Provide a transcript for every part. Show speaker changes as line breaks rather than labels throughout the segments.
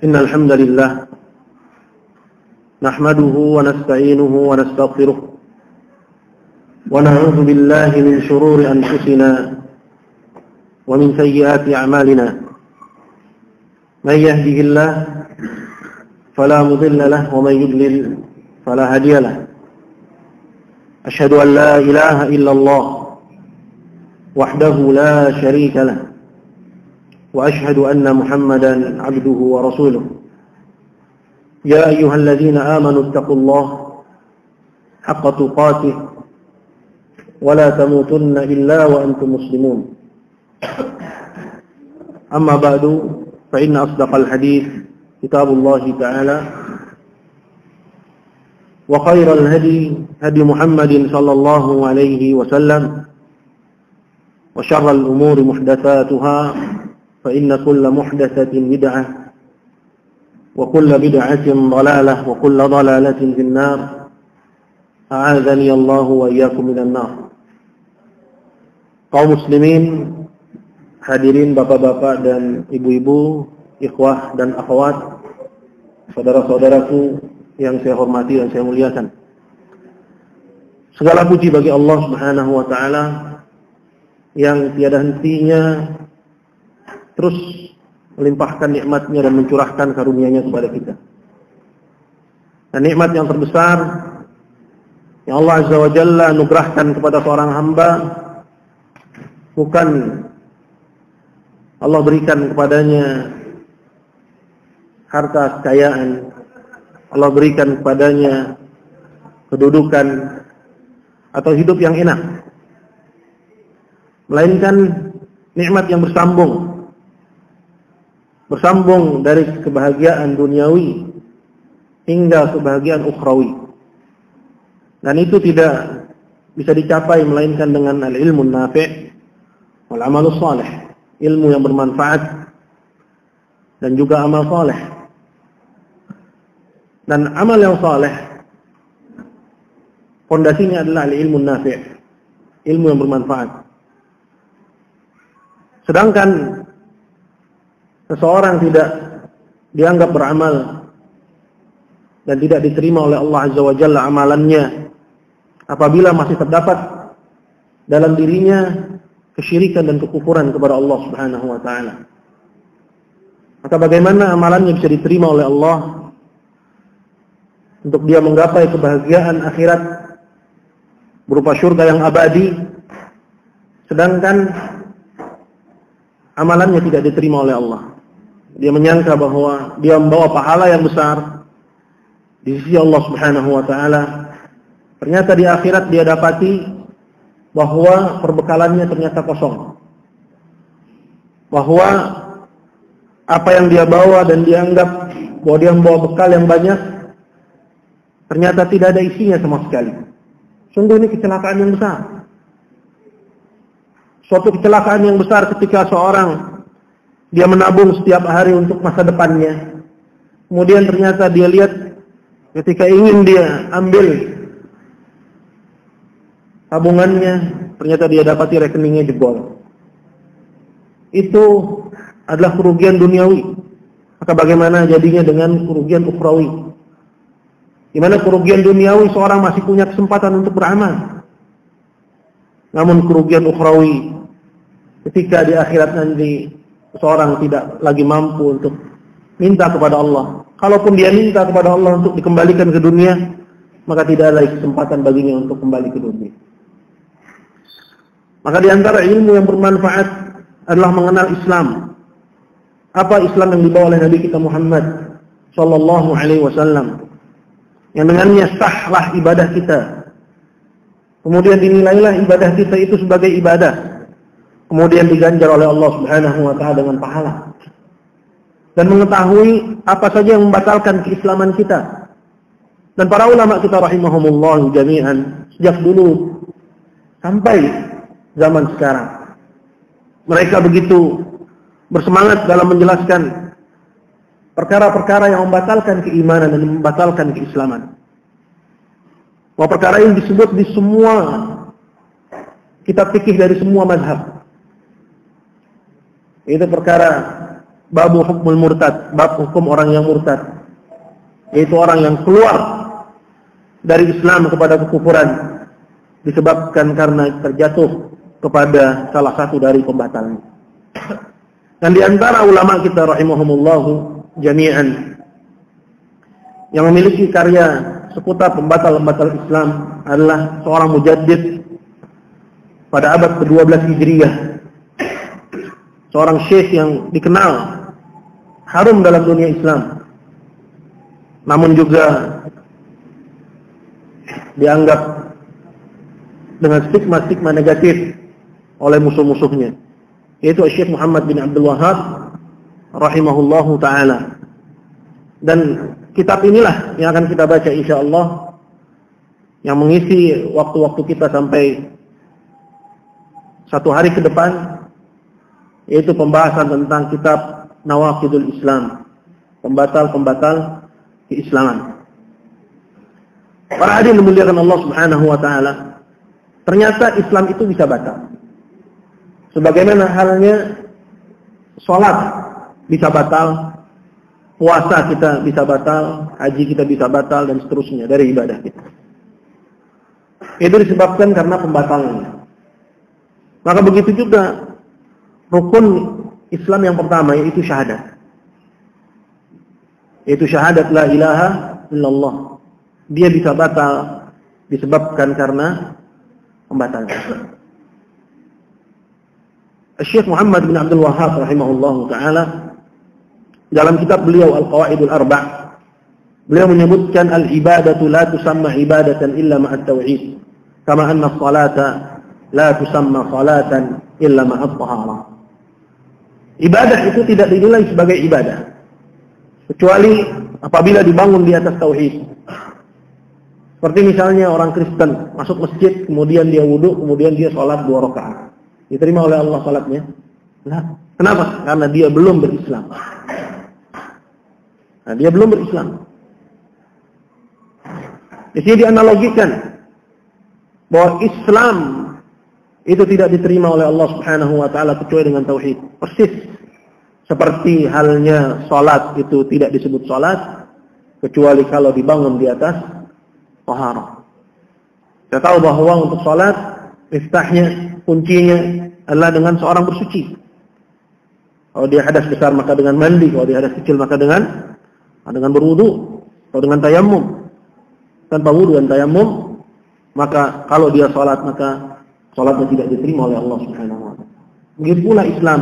إن الحمد لله نحمده ونستعينه ونستغفره ونعوذ بالله من شرور أنفسنا ومن سيئات أعمالنا من يهده الله فلا مضل له ومن يضلل فلا هادي له أشهد أن لا إله إلا الله وحده لا شريك له وأشهد أن محمدا عبده ورسوله يا أيها الذين آمنوا اتقوا الله حق تقاته ولا تموتن إلا وأنتم مسلمون أما بعد فإن أصدق الحديث كتاب الله تعالى وخير الهدي هدي محمد صلى الله عليه وسلم وشر الأمور محدثاتها فإن كل محدثة بدعة وكل بدعة ضلالة وكل ضلالة في النار أعاذني الله وإياكم من النار. Kaum muslimin, hadirin bapak-bapak dan ibu-ibu, ikhwah dan akhwat, saudara-saudaraku yang saya hormati dan saya muliakan. Segala puji bagi Allah Subhanahu wa taala yang tiada hentinya terus melimpahkan nikmatnya dan mencurahkan karunia-Nya kepada kita. Dan nikmat yang terbesar yang Allah Azza wa Jalla anugerahkan kepada seorang hamba bukan Allah berikan kepadanya harta kekayaan, Allah berikan kepadanya kedudukan atau hidup yang enak, melainkan nikmat yang bersambung dari kebahagiaan duniawi hingga kebahagiaan ukhrawi. Dan itu tidak bisa dicapai melainkan dengan al-ilmu nafi' wal amalus salih, ilmu yang bermanfaat dan juga amal saleh. Dan amal yang saleh fondasinya adalah al-ilmu nafi', ilmu yang bermanfaat. Sedangkan seseorang tidak dianggap beramal dan tidak diterima oleh Allah Azza wa Jalla amalannya apabila masih terdapat dalam dirinya kesyirikan dan kekufuran kepada Allah Subhanahu wa taala. Maka bagaimana amalannya bisa diterima oleh Allah untuk dia menggapai kebahagiaan akhirat berupa surga yang abadi, sedangkan amalannya tidak diterima oleh Allah. Dia menyangka bahwa dia membawa pahala yang besar di sisi Allah Subhanahu wa taala. Ternyata di akhirat dia dapati bahwa perbekalannya ternyata kosong. Bahwa apa yang dia bawa dan dianggap bahwa dia membawa bekal yang banyak, ternyata tidak ada isinya sama sekali. Sungguh ini kecelakaan yang besar. Suatu kecelakaan yang besar ketika seorang dia menabung setiap hari untuk masa depannya. Kemudian ternyata dia lihat ketika ingin dia ambil tabungannya, ternyata dia dapati rekeningnya jebol. Itu adalah kerugian duniawi. Maka bagaimana jadinya dengan kerugian ukhrawi? Di mana kerugian duniawi seorang masih punya kesempatan untuk beramal. Namun kerugian ukhrawi ketika di akhirat nanti seorang tidak lagi mampu untuk minta kepada Allah. Kalaupun dia minta kepada Allah untuk dikembalikan ke dunia, maka tidak ada lagi kesempatan baginya untuk kembali ke dunia. Maka di antara ilmu yang bermanfaat adalah mengenal Islam. Apa Islam yang dibawa oleh Nabi kita Muhammad sallallahu alaihi wasallam, yang dengannya sahlah ibadah kita. Kemudian dinilailah ibadah kita itu sebagai ibadah. Kemudian diganjar oleh Allah Subhanahu wa taala dengan pahala. Dan mengetahui apa saja yang membatalkan keislaman kita. Dan para ulama kita rahimahumullah jami'an sejak dulu sampai zaman sekarang, mereka begitu bersemangat dalam menjelaskan perkara-perkara yang membatalkan keimanan dan membatalkan keislaman. Bahwa perkara ini disebut di semua kitab fikih dari semua mazhab. Itu perkara babu hukmul murtad, bab hukum orang yang murtad, yaitu orang yang keluar dari Islam kepada kekufuran disebabkan karena terjatuh kepada salah satu dari pembatalnya. Dan di antara ulama kita rahimahumullahu jami'an yang memiliki karya seputar pembatal-pembatal Islam adalah seorang mujaddid pada abad ke-12 Hijriyah. Seorang syekh yang dikenal harum dalam dunia Islam, namun juga dianggap dengan stigma-stigma negatif oleh musuh-musuhnya, yaitu Syekh Muhammad bin Abdul Wahhab rahimahullahu ta'ala. Dan kitab inilah yang akan kita baca insyaallah, yang mengisi waktu-waktu kita sampai satu hari ke depan, yaitu pembahasan tentang kitab Nawaqidul Islam, pembatal-pembatal keislaman. Para hadirin dimuliakan Allah Subhanahu wa taala, ternyata Islam itu bisa batal. Sebagaimana halnya salat bisa batal, puasa kita bisa batal, haji kita bisa batal, dan seterusnya dari ibadah kita. Itu disebabkan karena pembatalnya. Maka begitu juga rukun Islam yang pertama, yaitu syahadat. Yaitu syahadat la ilaha illallah. Dia bisa batal disebabkan karena pembatalnya. Syekh Muhammad bin Abdul Wahhab rahimahullahu ta'ala dalam kitab beliau Al-Qawaidul Arba', beliau menyebutkan al-ibadatu la tusamma ibadatan illa ma'at tauhid, kama anna as-salata la tusamma salatan illa ma'at taharah. Ibadah itu tidak dinilai sebagai ibadah kecuali apabila dibangun di atas tauhid. Seperti misalnya orang Kristen masuk masjid, kemudian dia wudu, kemudian dia sholat 2 rakaat. Diterima oleh Allah sholatnya? Nah, kenapa? Karena dia belum berislam. Nah, dia belum berislam. Di sini dianalogikan bahwa Islam itu tidak diterima oleh Allah Subhanahu wa taala kecuali dengan tauhid. Persis seperti halnya salat itu tidak disebut salat kecuali kalau dibangun di atas taharah. Kita tahu bahwa untuk salat miftahnya, kuncinya adalah dengan seorang bersuci. Kalau dia hadas besar maka dengan mandi, kalau dia hadas kecil maka dengan berwudu atau dengan tayamum. Tanpa wudu dan tayamum, maka kalau dia salat maka salatnya tidak diterima oleh Allah Subhanahu wa taala. Begitu pula Islam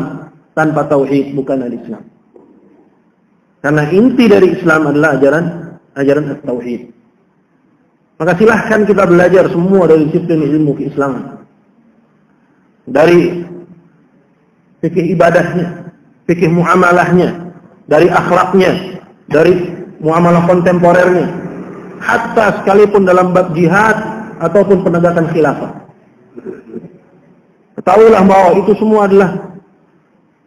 tanpa tauhid bukan al-Islam. Karena inti dari Islam adalah ajaran tauhid. Maka silahkan kita belajar semua dari disiplin ilmu keislaman. Dari fikih ibadahnya, fikih muamalahnya, dari akhlaknya, dari muamalah kontemporernya, hatta sekalipun dalam bab jihad ataupun penegakan khilafah. Ketahuilah bahwa itu semua adalah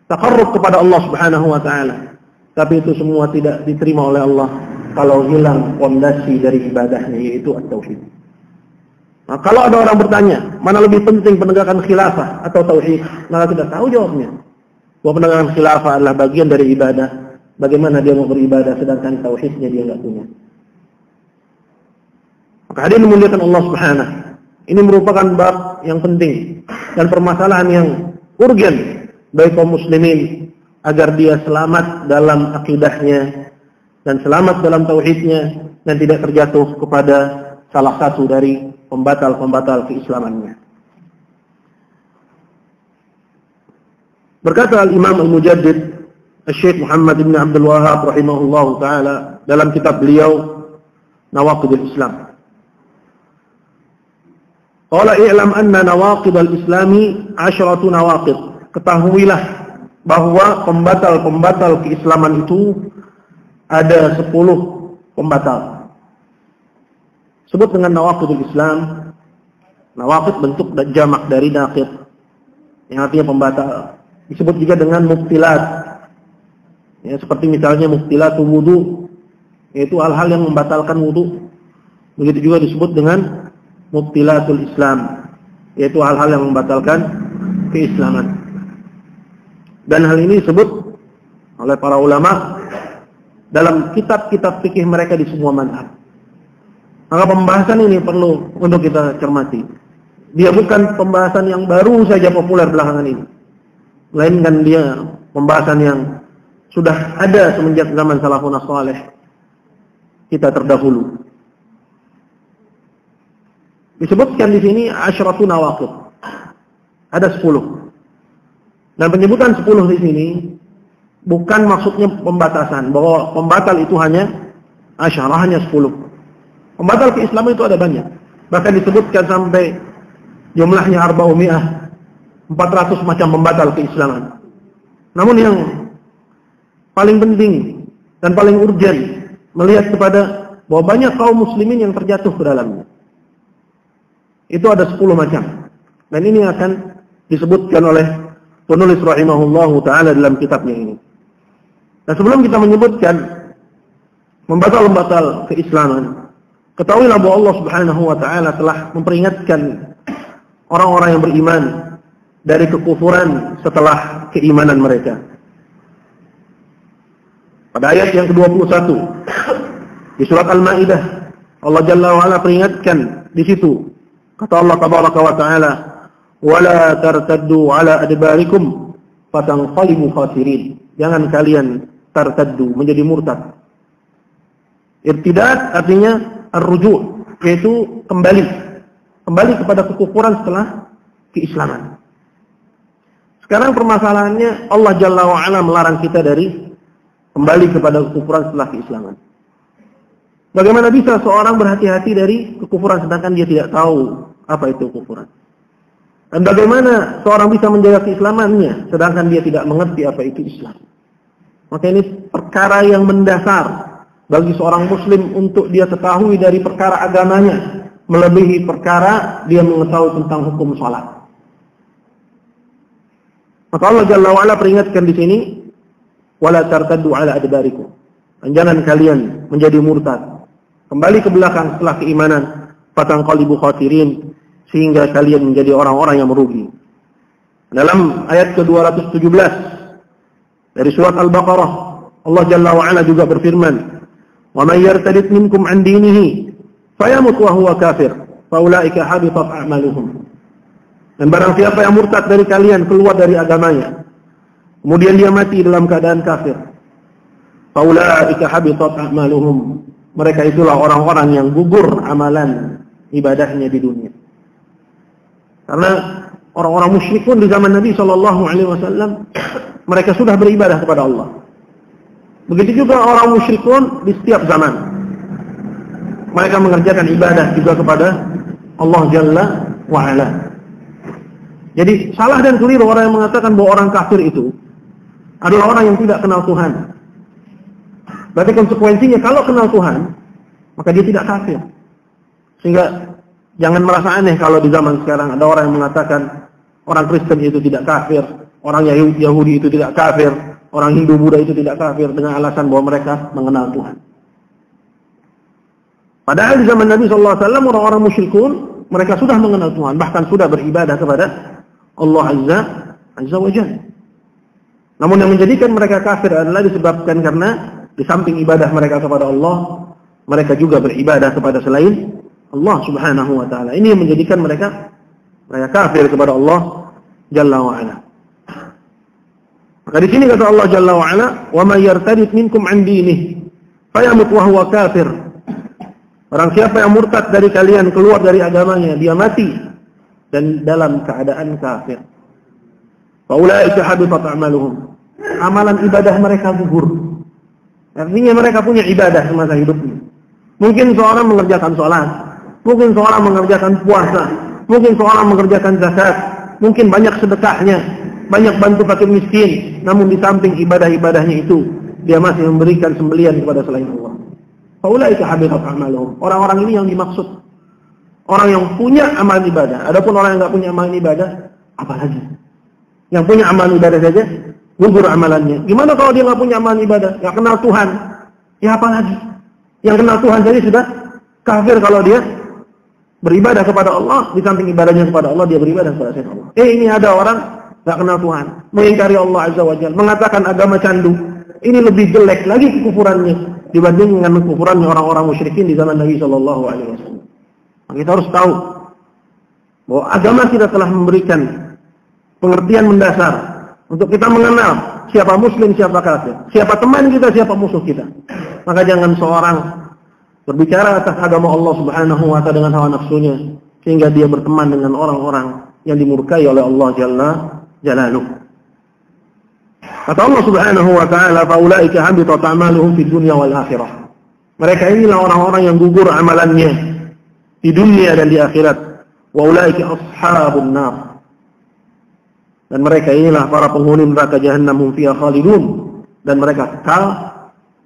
taqarrub kepada Allah Subhanahu wa taala. Tapi itu semua tidak diterima oleh Allah kalau hilang fondasi dari ibadahnya, yaitu at-tauhid. Nah, kalau ada orang bertanya, mana lebih penting penegakan khilafah atau tauhid? Maka kita tahu jawabnya. Bahwa penegakan khilafah adalah bagian dari ibadah. Bagaimana dia mau beribadah sedangkan tauhidnya dia enggak punya? Maka hadirin dimuliakan Allah Subhanahu. Ini merupakan bab yang penting dan permasalahan yang urgen bagi kaum muslimin agar dia selamat dalam akidahnya dan selamat dalam tauhidnya dan tidak terjatuh kepada salah satu dari pembatal-pembatal keislamannya. Berkata al-Imam al-Mujaddid Syekh Muhammad bin Abdul Wahhab rahimahullahu taala dalam kitab beliau Nawaqidul Islam. Qala i'lam anna nawaqidul islami 10 nawaqid. Ketahuilah bahwa pembatal-pembatal keislaman itu ada 10 pembatal. Sebut dengan nawaqidul Islam. Nawaqid bentuk jamak dari naqid, yang artinya pembatal. Disebut juga dengan mubtilat. Ya, seperti misalnya mubtilatul wudu, yaitu hal-hal yang membatalkan wudu. Begitu juga disebut dengan mubtilatul Islam, yaitu hal-hal yang membatalkan keislaman. Dan hal ini disebut oleh para ulama dalam kitab-kitab fikih mereka di semua mazhab. Maka pembahasan ini perlu untuk kita cermati. Dia bukan pembahasan yang baru saja populer belakangan ini, melainkan dia pembahasan yang sudah ada semenjak zaman salafun saleh kita terdahulu. Disebutkan di sini asyratu nawaqid. Ada 10. Dan penyebutan 10 di sini bukan maksudnya pembatasan, bahwa pembatal itu hanya asyarah, hanya 10. Pembatal keislaman itu ada banyak. Bahkan disebutkan sampai jumlahnya 400 macam pembatal keislaman. Namun yang paling penting dan paling urgen melihat kepada bahwa banyak kaum muslimin yang terjatuh ke dalamnya. Itu ada 10 macam. Dan ini akan disebutkan oleh penulis rahimahullahu ta'ala dalam kitabnya ini. Dan sebelum kita menyebutkan membatal-membatal keislaman, ketahuilah bahwa Allah subhanahu wa ta'ala telah memperingatkan orang-orang yang beriman dari kekufuran setelah keimanan mereka. Pada ayat yang ke-21 di surat Al-Maidah, Allah Jalla wa Ala peringatkan di situ. Kata Allah tabaraka wa ta'ala, "Wala tartaddu ala adbarikum fatanqalibu khasirin." Jangan kalian tartaddu, menjadi murtad. Irtidad artinya ar-ruju', yaitu kembali kepada kekufuran setelah keislaman. Sekarang permasalahannya Allah Jalla wa Ala melarang kita dari kembali kepada kekufuran setelah keislaman. Bagaimana bisa seorang berhati-hati dari kekufuran sedangkan dia tidak tahu apa itu kekufuran? Dan bagaimana seorang bisa menjaga keislamannya sedangkan dia tidak mengerti apa itu Islam? Maka ini perkara yang mendasar bagi seorang muslim untuk dia ketahui dari perkara agamanya, melebihi perkara dia mengetahui tentang hukum salat. Maka Allah Jalla wa Ala peringatkan di sini, wala tartaddu ala adbarikum. Dan jangan kalian menjadi murtad, kembali ke belakang setelah keimanan, fatanqalibu khasirin, sehingga kalian menjadi orang-orang yang merugi. Dalam ayat ke-217 dari surat Al-Baqarah, Allah Jalla wa Ala juga berfirman, "Wa may yartadid minkum 'an dinihi fayamut wa huwa kafir, faulaika habitat a'maluhum." Dan barang siapa yang murtad dari kalian, keluar dari agamanya, kemudian dia mati dalam keadaan kafir, faulaika habitat a'maluhum. Mereka itulah orang-orang yang gugur amalan ibadahnya di dunia. Karena orang-orang musyrikun di zaman Nabi SAW, mereka sudah beribadah kepada Allah. Begitu juga orang musyrikun di setiap zaman. Mereka mengerjakan ibadah juga kepada Allah Jalla wa'ala. Jadi salah dan keliru orang yang mengatakan bahwa orang kafir itu adalah orang yang tidak kenal Tuhan. Berarti konsekuensinya kalau kenal Tuhan, maka dia tidak kafir. Sehingga jangan merasa aneh kalau di zaman sekarang ada orang yang mengatakan orang Kristen itu tidak kafir, orang Yahudi itu tidak kafir, orang Hindu Buddha itu tidak kafir dengan alasan bahwa mereka mengenal Tuhan. Padahal di zaman Nabi SAW orang-orang musyrikun mereka sudah mengenal Tuhan, bahkan sudah beribadah kepada Allah Azza wa Jalla. Namun yang menjadikan mereka kafir adalah disebabkan karena di samping ibadah mereka kepada Allah, mereka juga beribadah kepada selain Allah Subhanahu wa ta'ala. Ini yang menjadikan mereka kafir kepada Allah Jalla wa Ala. Maka di sini kata Allah Jalla wa Ala, "Wa may yartadid minkum 'an dinihi fayamut wa huwa kafir." Barang siapa yang murtad dari kalian, keluar dari agamanya, dia mati dan dalam keadaan kafir. Faulaika habitat a'maluhum. Amalan ibadah mereka gugur. Artinya mereka punya ibadah semasa hidupnya. Mungkin seorang mengerjakan sholat, mungkin seorang mengerjakan puasa, mungkin seorang mengerjakan zakat, mungkin banyak sedekahnya, banyak bantu fakir miskin, namun di samping ibadah-ibadahnya itu, dia masih memberikan sembelian kepada selain Allah. Faulaika habitat a'maluhum. Orang-orang ini yang dimaksud. Orang yang punya amal ibadah. Adapun orang yang enggak punya amal ibadah, apalagi? Yang punya amal ibadah saja gugur amalannya. Gimana kalau dia enggak punya amal ibadah, enggak kenal Tuhan? Ya apalagi? Yang kenal Tuhan saja sudah kafir kalau dia beribadah kepada Allah, di samping ibadahnya kepada Allah dia beribadah kepada selain Allah. Ini ada orang enggak kenal Tuhan, mengingkari Allah Azza wa Jalla, mengatakan agama candu, ini lebih jelek lagi kekufurannya dibanding dengan kekufurannya orang-orang musyrikin di zaman Nabi Shallallahu Alaihi Wasallam. Kita harus tahu bahwa agama kita telah memberikan pengertian mendasar untuk kita mengenal siapa muslim, siapa kafir, siapa teman kita, siapa musuh kita. Maka jangan seorang berbicara atas agama Allah Subhanahu wa taala dengan hawa nafsunya sehingga dia berteman dengan orang-orang yang dimurkai oleh Allah Jalla Jalaluhu. Kata Allah Subhanahu wa taala, "Faulaika habitat a'maluhum fid dunya wal akhirah." Mereka inilah orang-orang yang gugur amalannya di dunia dan di akhirat. Wa ulaika ashabun nar. Dan mereka inilah para penghuni neraka Jahannam, hum fiha khalidun, dan mereka kekal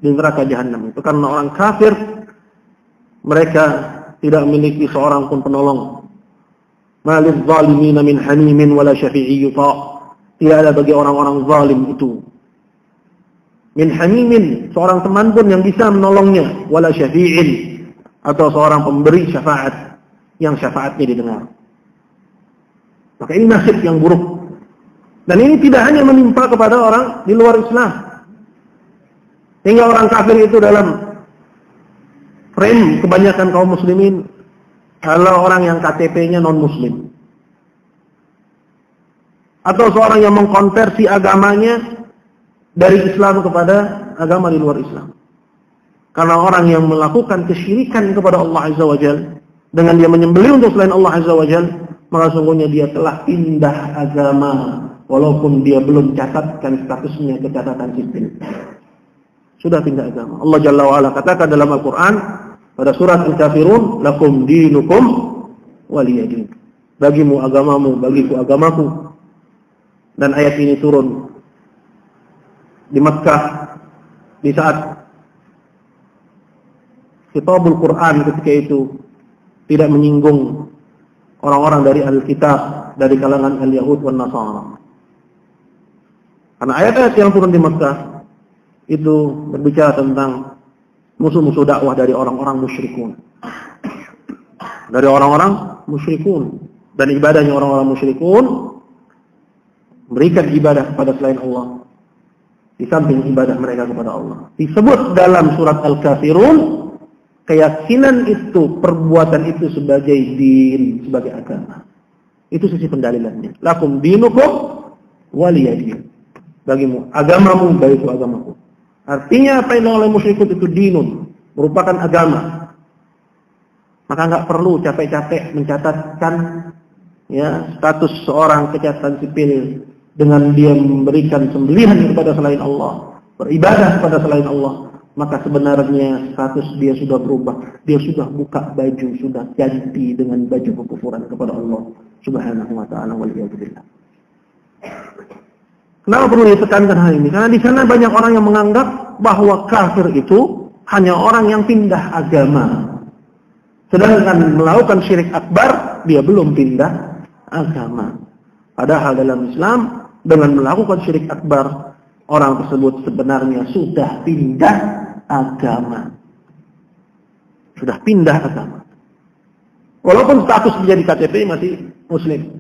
di neraka Jahannam. Itu karena orang kafir mereka tidak memiliki seorang pun penolong. Malil zalimin min hamimin wala syafi'i yuta'. Tidak ada bagi orang-orang zalim itu min hamimin, seorang teman pun yang bisa menolongnya, wala syafi'in, atau seorang pemberi syafaat yang syafaatnya didengar. Maka ini nasib yang buruk. Dan ini tidak hanya menimpa kepada orang di luar Islam. Hingga orang kafir itu dalam frame kebanyakan kaum muslimin adalah orang yang KTP-nya non-muslim. Atau seorang yang mengkonversi agamanya dari Islam kepada agama di luar Islam. Karena orang yang melakukan kesyirikan kepada Allah Azza wa Jalla dengan dia menyembelih untuk selain Allah Azza wa Jalla, maka sungguhnya dia telah pindah agama walaupun dia belum catatkan statusnya ke catatan sipil. Sudah pindah agama. Allah Jalla wa Ala katakan dalam Al-Qur'an pada surat Al-Kafirun, "Lakum dinukum waliyadin." Bagimu agamamu, bagiku agamaku. Dan ayat ini turun di Makkah di saat Kitabul Quran ketika itu tidak menyinggung orang-orang dari Al-Kitab, dari kalangan Al-Yahud dan Nasara. Karena ayat-ayat yang turun di Makkah itu berbicara tentang musuh-musuh dakwah dari orang-orang musyrikun. Dari orang-orang musyrikun. Dan ibadahnya orang-orang musyrikun berikan ibadah kepada selain Allah di samping ibadah mereka kepada Allah. Disebut dalam surat Al-Kafirun, keyakinan itu, perbuatan itu sebagai din, sebagai agama. Itu sisi pendalilannya. Lakum dinukum waliyadin. Bagimu agamamu, bagiku agamaku. Artinya apa yang oleh musyrikun itu dinun, merupakan agama. Maka enggak perlu capek-capek mencatatkan ya status seorang ke catatan sipil dengan dia memberikan sembelihan kepada selain Allah, beribadah kepada selain Allah. Maka sebenarnya status dia sudah berubah. Dia sudah buka baju, sudah ganti dengan baju kekufuran kepada Allah Subhanahu wa ta'ala, waliyadzubillah. Kenapa perlu ditekankan hal ini? Karena di sana banyak orang yang menganggap bahwa kafir itu hanya orang yang pindah agama. Sedangkan melakukan syirik akbar, dia belum pindah agama. Padahal dalam Islam, dengan melakukan syirik akbar, orang tersebut sebenarnya sudah pindah agama. Sudah pindah agama. Walaupun status dia di KTP masih muslim.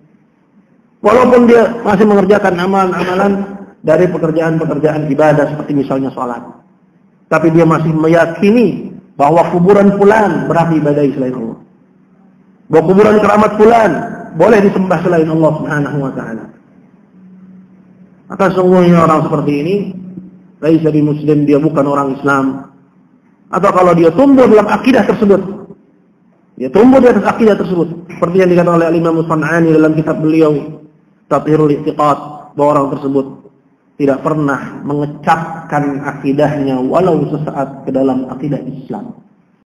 Walaupun dia masih mengerjakan amalan-amalan dari pekerjaan-pekerjaan ibadah seperti misalnya sholat. Tapi dia masih meyakini bahwa kuburan fulan berarti ibadah selain Allah. Bahwa kuburan keramat fulan boleh disembah selain Allah Subhanahu wa ta'ala. Maka sungguhnya orang seperti ini laisa bi muslim, dia bukan orang Islam. Atau kalau dia tumbuh dalam akidah tersebut, dia tumbuh di atas akidah tersebut, seperti yang dikatakan oleh Imam San'ani dalam kitab beliau Tathhirul I'tiqad, bahwa orang tersebut tidak pernah mengecapkan akidahnya walau sesaat ke dalam akidah Islam.